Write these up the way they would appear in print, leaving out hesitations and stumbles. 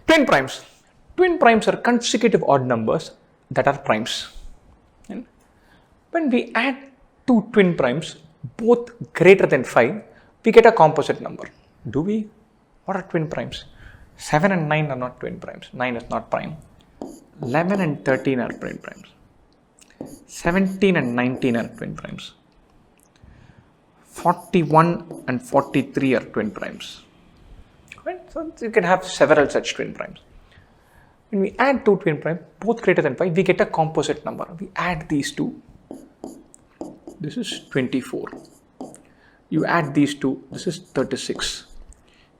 Twin primes. Twin primes are consecutive odd numbers that are primes. And when we add two twin primes, both greater than 5, we get a composite number. Do we? What are twin primes? 7 and 9 are not twin primes. 9 is not prime. 11 and 13 are twin primes. 17 and 19 are twin primes. 41 and 43 are twin primes. Right? So you can have several such twin primes. When we add two twin primes, both greater than 5, we get a composite number. We add these two. This is 24. You add these two, this is 36.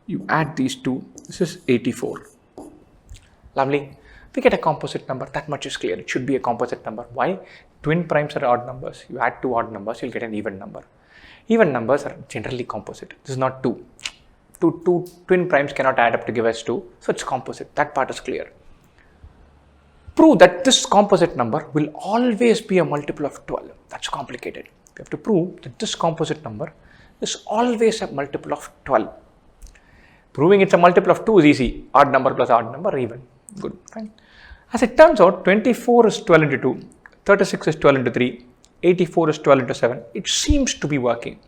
You add these two, this is 84. Lovely. We get a composite number. That much is clear. It should be a composite number. Why? Twin primes are odd numbers. You add two odd numbers, you'll get an even number. Even numbers are generally composite. This is not 2. Two twin primes cannot add up to give us 2. So it's composite. That part is clear. Prove that this composite number will always be a multiple of 12. That's complicated. We have to prove that this composite number is always a multiple of 12. Proving it's a multiple of 2 is easy. Odd number plus odd number, even. Good. Fine. As it turns out, 24 is 12 into 2, 36 is 12 into 3, 84 is 12 into 7. It seems to be working.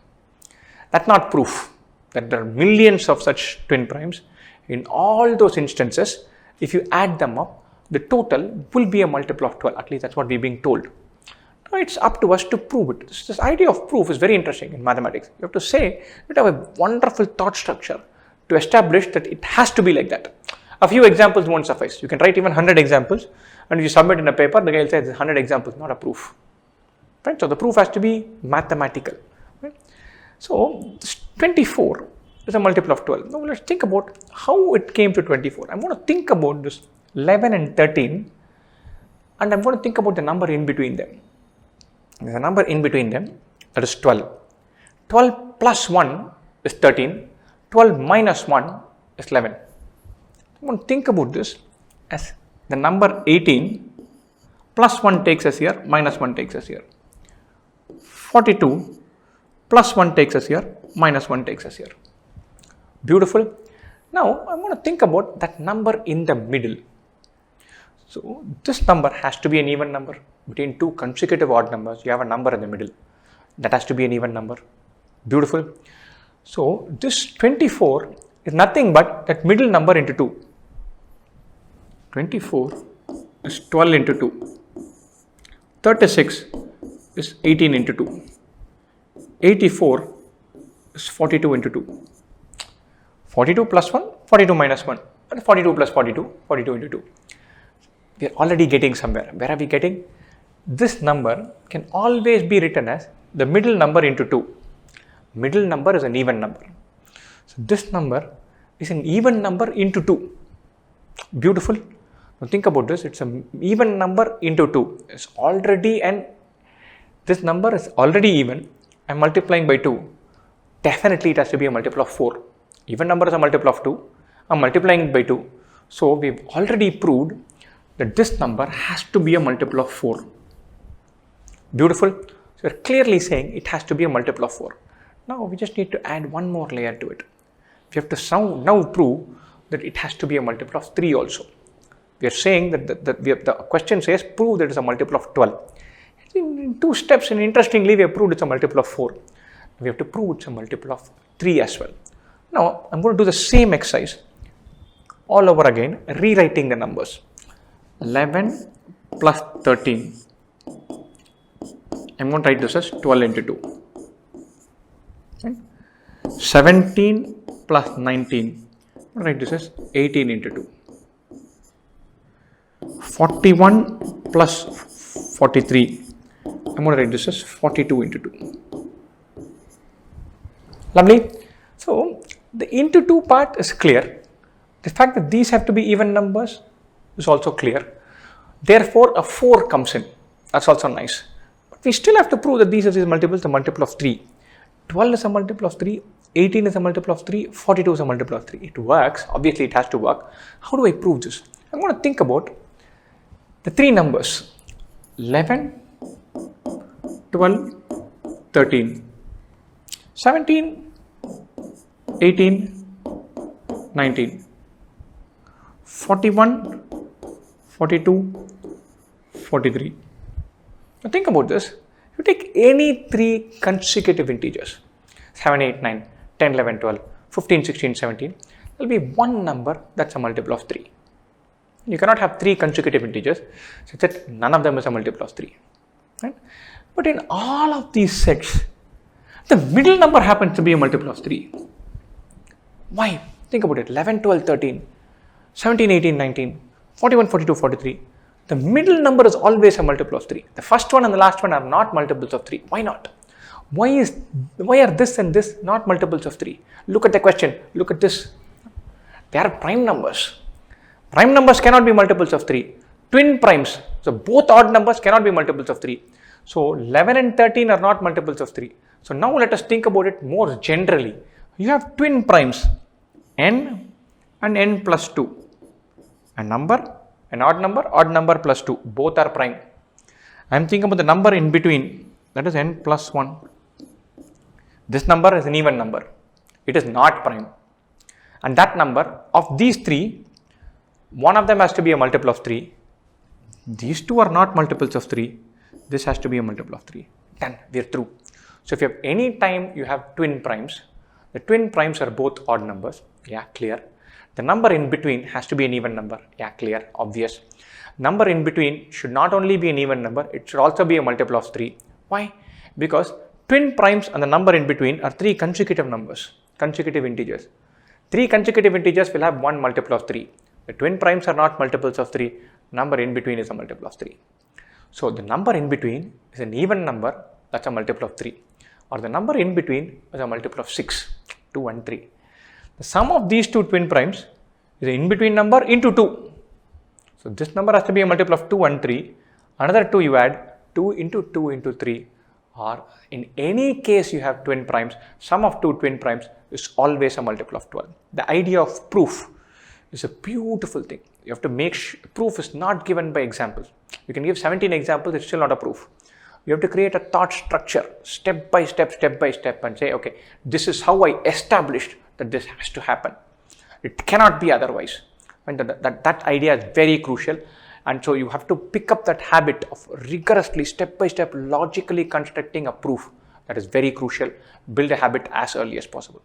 That's not proof that there are millions of such twin primes. In all those instances, if you add them up, the total will be a multiple of 12. At least that's what we're being told. Now it's up to us to prove it. This idea of proof is very interesting in mathematics. You have to say, you have a wonderful thought structure to establish that it has to be like that. A few examples won't suffice. You can write even 100 examples, and if you submit in a paper, the guy will say it's 100 examples, not a proof. Right? So the proof has to be mathematical. Right? So 24 is a multiple of 12. Now let's think about how it came to 24. I'm going to think about this 11 and 13, and I'm going to think about the number in between them. There's a number in between them, that is 12. 12 plus 1 is 13. 12 minus 1 is 11. I'm going to think about this as the number 18 plus 1 takes us here, minus 1 takes us here. 42 plus 1 takes us here, minus 1 takes us here. Beautiful. Now I'm going to think about that number in the middle. So this number has to be an even number. Between two consecutive odd numbers, you have a number in the middle. That has to be an even number. Beautiful. So this 24 is nothing but that middle number into 2. 24 is 12 into 2. 36 is 18 into 2. 84 is 42 into 2. 42 plus 1, 42 minus 1. 42 plus 42, 42 into 2. We are already getting somewhere. Where are we getting? This number can always be written as the middle number into 2. Middle number is an even number. So this number is an even number into 2. Beautiful. Now think about this. It's an even number into 2. It's already this number is already even. I'm multiplying by 2. Definitely it has to be a multiple of 4. Even number is a multiple of 2. I'm multiplying by 2. So we've already proved that this number has to be a multiple of 4. Beautiful. So we're clearly saying it has to be a multiple of 4. Now we just need to add one more layer to it. We have to now prove that it has to be a multiple of 3 also. We are saying that the question says prove that it's a multiple of 12. In 2 steps, and interestingly, we have proved it's a multiple of 4. We have to prove it's a multiple of 3 as well. Now I'm going to do the same exercise all over again, rewriting the numbers. 11 plus 13. I'm going to write this as 12 into 2. Okay. 17 plus 19. I'm going to write this as 18 into 2. 41 plus 43. I'm going to write this as 42 into 2. Lovely. So the into 2 part is clear. The fact that these have to be even numbers is also clear. Therefore, a 4 comes in. That's also nice. But we still have to prove that these are these multiples, a multiple of 3. 12 is a multiple of 3. 18 is a multiple of 3. 42 is a multiple of 3. It works. Obviously, it has to work. How do I prove this? I'm going to think about the 3 numbers. 11, 12, 13. 17, 18, 19. 41, 42, 43. Now think about this. You take any three consecutive integers, 7, 8, 9, 10, 11, 12, 15, 16, 17, there will be one number that's a multiple of 3. You cannot have three consecutive integers such that none of them is a multiple of 3. Right? But in all of these sets, the middle number happens to be a multiple of 3. Why? Think about it. 11, 12, 13, 17, 18, 19, 41, 42, 43. The middle number is always a multiple of 3. The first one and the last one are not multiples of 3. Why not? Why are this and this not multiples of 3? Look at the question. Look at this. They are prime numbers. Prime numbers cannot be multiples of 3. Twin primes. So both odd numbers cannot be multiples of 3. So 11 and 13 are not multiples of 3. So now let us think about it more generally. You have twin primes, n and n plus 2. An odd number plus 2. Both are prime. I am thinking about the number in between, that is n plus 1. This number is an even number. It is not prime. And that number, of these three, one of them has to be a multiple of 3. These two are not multiples of 3. This has to be a multiple of 3. Done. We are through. So if you have any time you have twin primes, the twin primes are both odd numbers. Yeah, clear. The number in between has to be an even number. Yeah, clear, obvious. Number in between should not only be an even number, it should also be a multiple of 3. Why? Because twin primes and the number in between are three consecutive numbers, consecutive integers. Three consecutive integers will have one multiple of 3. The twin primes are not multiples of 3. Number in between is a multiple of 3. So the number in between is an even number, that's a multiple of 3. Or the number in between is a multiple of 6, 2 and 3. The sum of these two twin primes is an in-between number into 2. So this number has to be a multiple of 2 and 3. Another 2 you add, 2 into 2 into 3. Or in any case you have twin primes, sum of two twin primes is always a multiple of 12. The idea of proof is a beautiful thing. You have to make sure proof is not given by examples. You can give 17 examples, it's still not a proof. You have to create a thought structure, step by step, and say, okay, this is how I established that this has to happen. It cannot be otherwise. And that idea is very crucial. And so you have to pick up that habit of rigorously, step by step, logically constructing a proof. That is very crucial. Build a habit as early as possible.